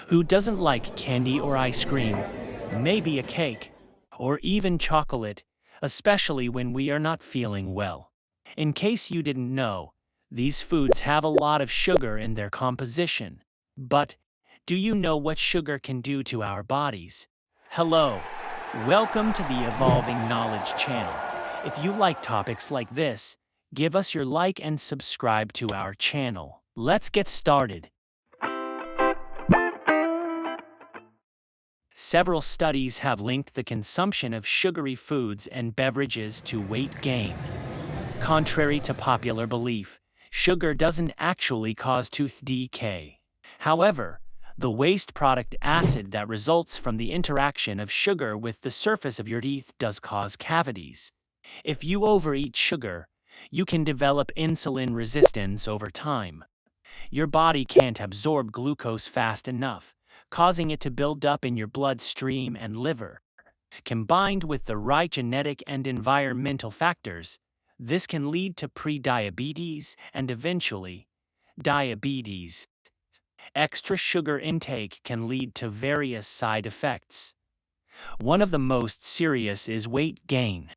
Who doesn't like candy or ice cream, maybe a cake, or even chocolate, especially when we are not feeling well? In case you didn't know, these foods have a lot of sugar in their composition. But do you know what sugar can do to our bodies? Hello, welcome to the Evolving Knowledge channel. If you like topics like this, give us your like and subscribe to our channel. Let's get started. Several studies have linked the consumption of sugary foods and beverages to weight gain. Contrary to popular belief, sugar doesn't actually cause tooth decay. However, the waste product acid that results from the interaction of sugar with the surface of your teeth does cause cavities. If you overeat sugar, you can develop insulin resistance over time. Your body can't absorb glucose fast enough, causing it to build up in your bloodstream and liver. Combined with the right genetic and environmental factors, this can lead to prediabetes and eventually diabetes. Extra sugar intake can lead to various side effects. One of the most serious is weight gain.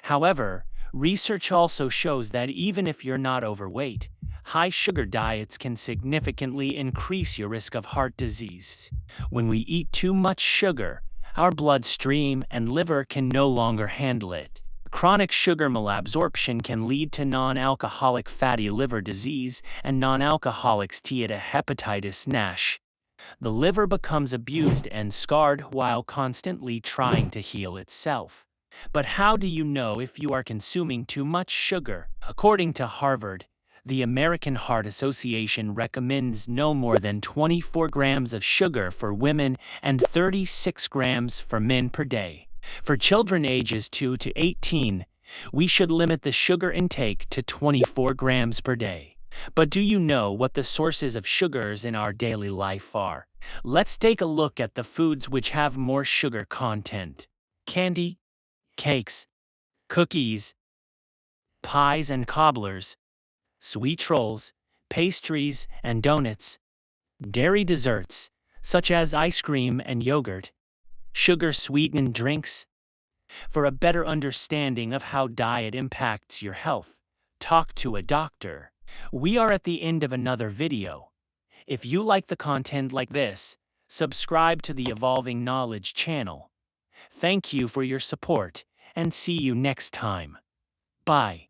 However, research also shows that even if you're not overweight, high sugar diets can significantly increase your risk of heart disease. When we eat too much sugar, our bloodstream and liver can no longer handle it. Chronic sugar malabsorption can lead to non-alcoholic fatty liver disease and non-alcoholic steatohepatitis NASH. The liver becomes abused and scarred while constantly trying to heal itself. But how do you know if you are consuming too much sugar? According to Harvard, the American Heart Association recommends no more than 24 grams of sugar for women and 36 grams for men per day. For children ages 2 to 18, we should limit the sugar intake to 24 grams per day. But do you know what the sources of sugars in our daily life are? Let's take a look at the foods which have more sugar content. Candy, cakes, cookies, pies and cobblers, sweet rolls, pastries and donuts, dairy desserts, such as ice cream and yogurt, sugar-sweetened drinks. For a better understanding of how diet impacts your health, talk to a doctor. We are at the end of another video. If you like the content like this, subscribe to the Evolving Knowledge channel. Thank you for your support, and see you next time. Bye.